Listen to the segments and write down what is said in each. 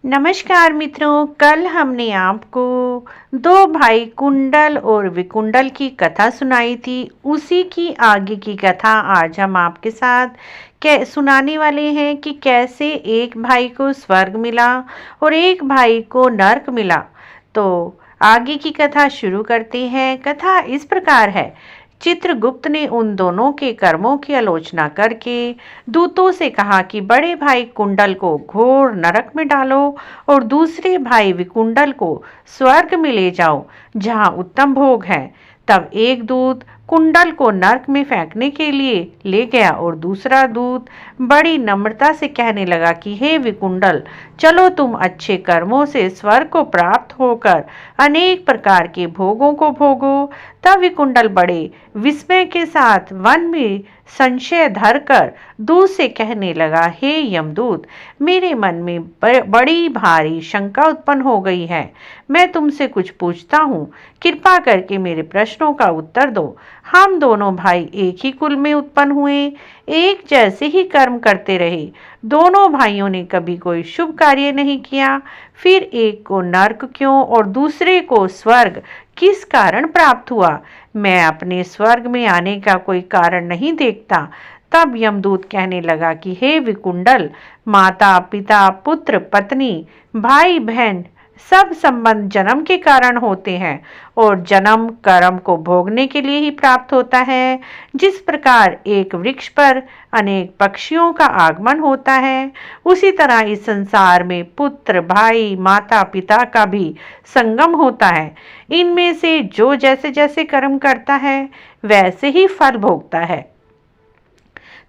नमस्कार मित्रों, कल हमने आपको दो भाई कुंडल और विकुंडल की कथा सुनाई थी। उसी की आगे की कथा आज हम आपके साथ सुनाने वाले हैं कि कैसे एक भाई को स्वर्ग मिला और एक भाई को नरक मिला। तो आगे की कथा शुरू करते हैं। कथा इस प्रकार है। चित्रगुप्त ने उन दोनों के कर्मों की आलोचना करके दूतों से कहा कि बड़े भाई कुंडल को घोर नरक में डालो और दूसरे भाई विकुंडल को स्वर्ग में ले जाओ, जहां उत्तम भोग है। तब एक दूत कुंडल को नरक में फेंकने के लिए ले गया और दूसरा दूत बड़ी नम्रता से कहने लगा कि हे विकुंडल, चलो तुम अच्छे कर्मों से स्वर्ग को प्राप्त होकर अनेक प्रकार के भोगों को भोगो। तब विकुंडल बड़े विस्मय के साथ वन में संशय धरकर दूत से कहने लगा, हे यमदूत, मेरे मन में बड़ी भारी शंका उत्पन्न हो गई है। मैं तुमसे कुछ पूछता हूँ, कृपा करके मेरे प्रश्नों का उत्तर दो। हम दोनों भाई एक ही कुल में उत्पन्न हुए, एक जैसे ही कर्म करते रहे। दोनों भाइयों ने कभी कोई शुभ कार्य नहीं किया। फिर एक को नरक क्यों और दूसरे को स्वर्ग किस कारण प्राप्त हुआ? मैं अपने स्वर्ग में आने का कोई कारण नहीं देखता। तब यमदूत कहने लगा कि हे विकुंडल, माता पिता पुत्र पत्नी भाई बहन सब संबंध जन्म के कारण होते हैं और जन्म कर्म को भोगने के लिए ही प्राप्त होता है। जिस प्रकार एक वृक्ष पर अनेक पक्षियों का आगमन होता है, उसी तरह इस संसार में पुत्र भाई माता पिता का भी संगम होता है। इनमें से जो जैसे जैसे कर्म करता है वैसे ही फल भोगता है।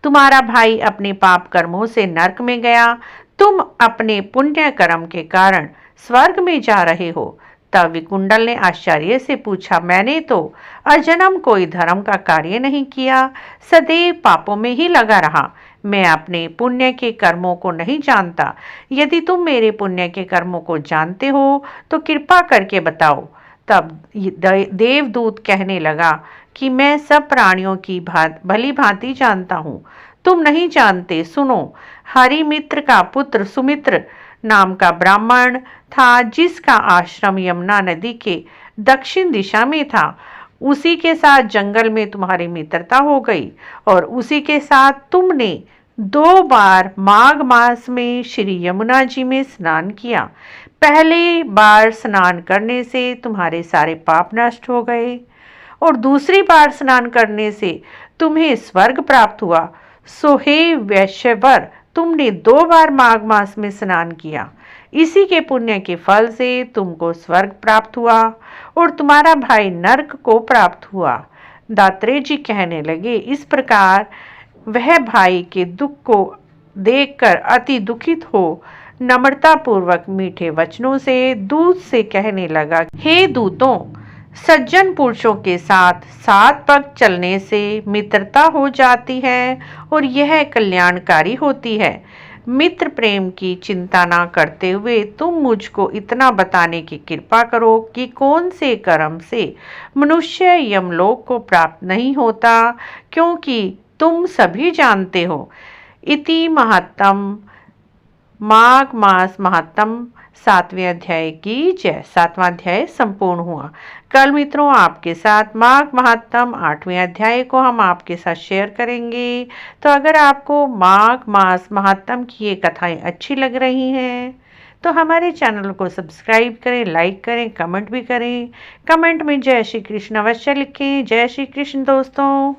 तुम्हारा भाई अपने पाप कर्मों से नरक में गया, तुम अपने पुण्य कर्म के कारण स्वर्ग में जा रहे हो। तब विकुंडल ने आश्चर्य से पूछा, मैंने तो अजन्म कोई धर्म का कार्य नहीं किया, सदैव पापों में ही लगा रहा। मैं अपने पुण्य के कर्मों को नहीं जानता। यदि तुम मेरे पुण्य के कर्मों को जानते हो तो कृपा करके बताओ। तब देवदूत कहने लगा कि मैं सब प्राणियों की भली भांति जानता हूँ, तुम नहीं जानते। सुनो, हरिमित्र का पुत्र सुमित्र नाम का ब्राह्मण था, जिसका आश्रम यमुना नदी के दक्षिण दिशा में था। उसी के साथ जंगल में तुम्हारी मित्रता हो गई और उसी के साथ तुमने 2 बार माघ मास में श्री यमुना जी में स्नान किया। पहले बार स्नान करने से तुम्हारे सारे पाप नष्ट हो गए और दूसरी बार स्नान करने से तुम्हें स्वर्ग प्राप्त हुआ। सो हे वैश्यवर, तुमने 2 बार माघ मास में स्नान किया, इसी के पुण्य के फल से तुमको स्वर्ग प्राप्त हुआ और तुम्हारा भाई नरक को प्राप्त हुआ। दात्रेय जी कहने लगे, इस प्रकार वह भाई के दुख को देखकर अति दुखित हो नम्रता पूर्वक मीठे वचनों से दूत से कहने लगा, हे दूतों, सज्जन पुरुषों के साथ 7 पग चलने से मित्रता हो जाती है और यह कल्याणकारी होती है। मित्र प्रेम की चिंता ना करते हुए तुम मुझको इतना बताने की कृपा करो कि कौन से कर्म से मनुष्य यमलोक को प्राप्त नहीं होता, क्योंकि तुम सभी जानते हो। इति महत्तम माघ मास महत्तम 7वें अध्याय की जय। 7वां अध्याय संपूर्ण हुआ। कल मित्रों आपके साथ माघ महात्म 8वें अध्याय को हम आपके साथ शेयर करेंगे। तो अगर आपको माघ मास महात्म की ये कथाएं अच्छी लग रही हैं तो हमारे चैनल को सब्सक्राइब करें, लाइक करें, कमेंट भी करें। कमेंट में जय श्री कृष्ण अवश्य लिखें। जय श्री कृष्ण दोस्तों।